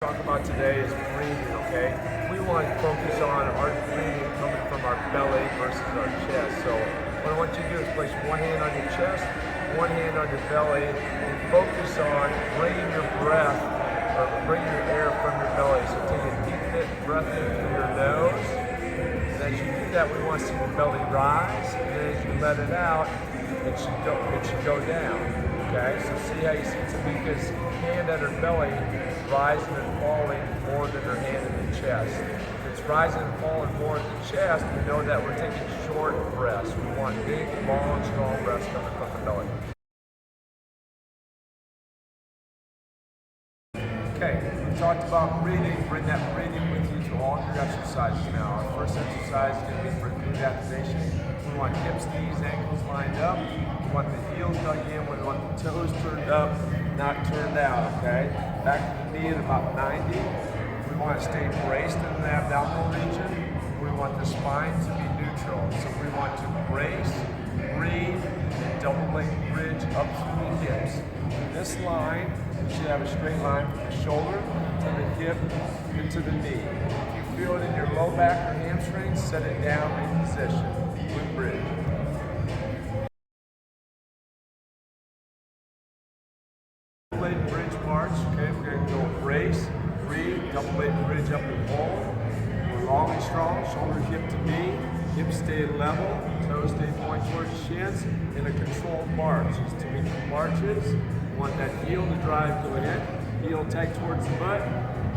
Talk about today is breathing, okay? We want to focus on our breathing coming from our belly versus our chest. So what I want you to do is place one hand on your chest, one hand on your belly, and focus on bringing your breath, or bringing your air from your belly. So take a deep breath in through your nose, and as you do that, we want to see the belly rise, and then as you let it out, it should go down. Okay, so see how you see Tamika's hand at her belly rising and falling more than her hand in the chest. If it's rising and falling more in the chest, we know that we're taking short breaths. We want big, long, strong breaths coming from the belly. Okay, we talked about breathing. Bring that breathing with you to all your exercises now. Our first exercise is going to be for glute activation. We want hips, knees, ankles lined up. We want the heels dug in. We want the toes turned up, not turned out, okay? Back to the knee at about 90. We want to stay braced in the abdominal region. We want the spine to be neutral. So we want to brace, breathe, and double leg bridge up through the hips. In this line, you should have a straight line from the shoulder to the hip and to the knee. If you feel it in your low back or hamstrings, set it down in position. Glute bridge. Double leg bridge march. Okay, we're going to go brace, breathe, double leg bridge up and forward. We're long and strong, shoulder hip to knee. Hips stay level, toes stay pointing towards the shins, in a controlled march. As Tamika marches, we want that heel to drive, go ahead. Heel tight towards the butt,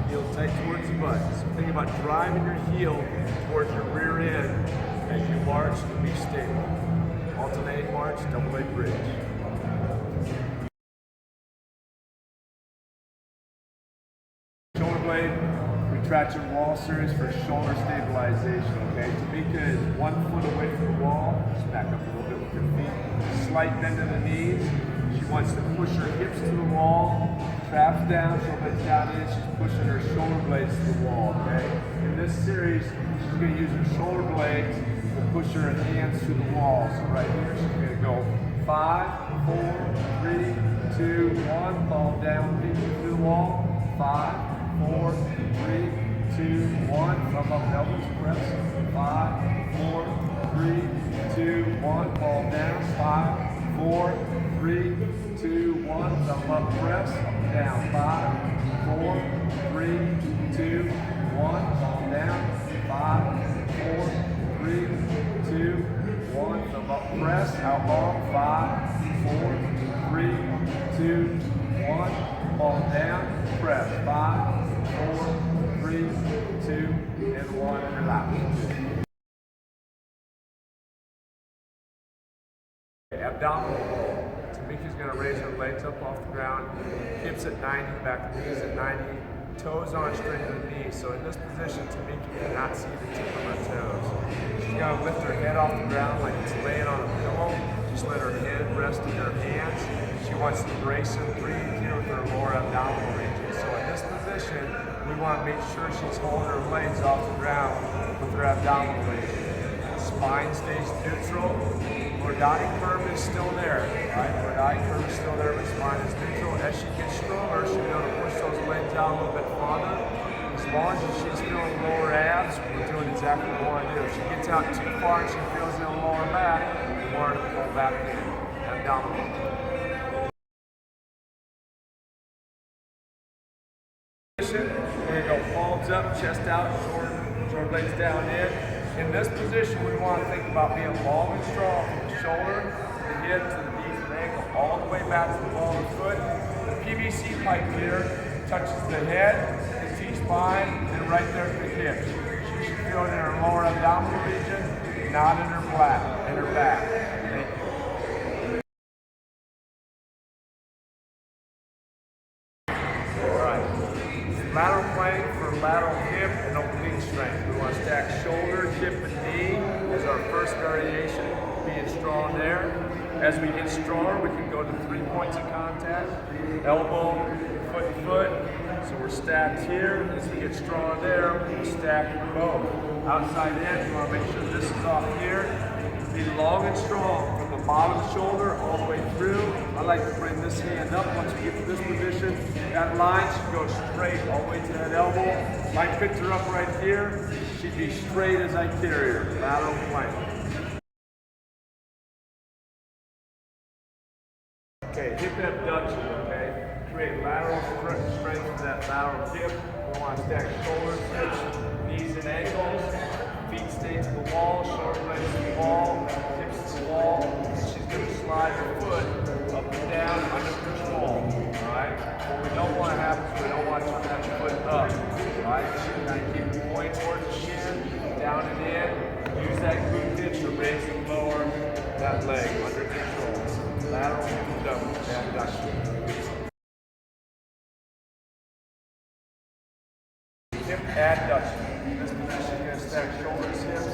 heel tight towards the butt. So think about driving your heel towards your rear end as you march to be stable. Alternating march, double leg bridge. Shoulder blade retraction wall series for shoulder stabilization, okay? Tamika is 1 foot away from the wall. Just back up a little bit with your feet. Slight bend in the knees. She wants to push her hips to the wall, traps down, shoulder blades down in. She's pushing her shoulder blades to the wall, okay? In this series, she's going to use her shoulder blades to push her hands to the wall. So right here, she's going to go 5, 4, 3, 2, 1. Fall down, feet to the wall. 5, 4, 3, 2, 1. Thumb up, elbows, press. 5, 4, 3, 2, 1. Fall down. 5, 4, 3, 2, 1. Thumb up, press. Up and down. 5, 4, 3, 2, 1. Fall down. 5, 4, 3, 2, 1. Thumb up, press. Out long. 5, 4, 3, 2, 1. Fall down. Press. 5, 4, 3, 2, and 1. And relax. Abdominal roll. Tamika's going to raise her legs up off the ground, hips at 90, back knees at 90, toes on straight to the knees. So in this position, Tamika cannot see the tip of her toes. She's going to lift her head off the ground like it's laying on a pillow. Just let her head rest in her hands. She wants to brace and breathe here with her lower abdominal region. So in this position, we want to make sure she's holding her legs off the ground with her abdominal region. Spine stays neutral. Lordotic curve is still there, right? Lordotic curve is still there, but spine is neutral. As she gets stronger, she'll be able to push those legs down a little bit farther. As long as she's feeling lower abs, we're doing exactly what we want to do. If she gets out too far and she feels in the lower back, we want her to pull back in, abdominal. We're going to go palms up, chest out, shoulder blades down in. In this position, we want to think about being long and strong from the shoulder, the hip, to the knee, to the ankle, all the way back to the ball of the foot. The PVC pipe here touches the head, the T-spine, and right there at the hips. She should feel it in her lower abdominal region, not in her back. Thank you. All right. Lateral plank for lateral hip and oblique strength. We want to stack shoulder, hip, and knee as our first variation, being strong there. As we get stronger, we can go to 3 points of contact, elbow, foot to foot. So we're stacked here. As we get stronger there, we'll stack both. Outside edge, we want to make sure this is off here. Be long and strong from the bottom shoulder all the way through. I like to bring this hand up. Once we get to this position, that line should go straight all the way to that elbow. If I picked her up right here, she'd be straight as I carry her. Lateral plank. Okay, hip abduction, okay? Create lateral strength to that lateral hip. We want to stack shoulders, hips, knees and ankles. Feet stay to the wall, shoulder blades to the wall, hips to the wall. And she's going to slide her foot up and down under control, all right? What we don't want to happen is we don't want to turn that foot up, all right? She's going to keep going towards the shin, down and in. Use that glute hitch to raise and lower that leg under control. Lateral hip abduction. Hip adduction. In this position, you're going to stack shoulders, hips,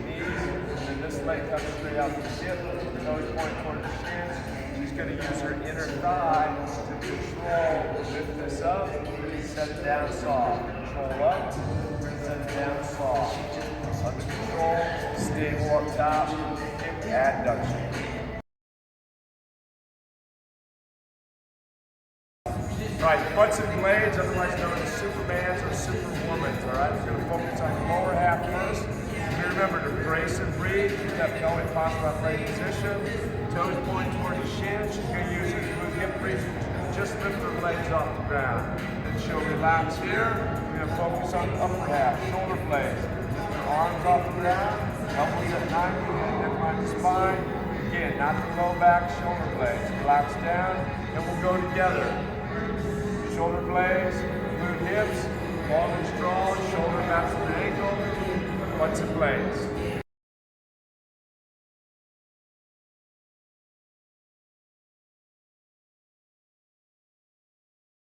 knees, and then this leg comes straight out the hip. Nose point toward the shin. She's going to use her inner thigh to control. Lift this up, set it down soft. Control up, set it down soft. Under control, stable up top, hip adduction. Right, butts and blades, otherwise known as Supermans or Superwomans, all right? We're going to focus on the lower half first. Remember to brace and breathe, keep that pelvic posture upright position. Toes point towards the shin. She's going to use her glute hip breathe. Just lift her legs off the ground. Then she'll relax here. We're going to focus on the upper half, shoulder blades. Her arms off the ground, elbows at 90, neck line to spine. Again, not the low back, shoulder blades. Relax down, and we'll go together. Shoulder blades, glute hips, long and strong, shoulder backs and ankle, butts and blades.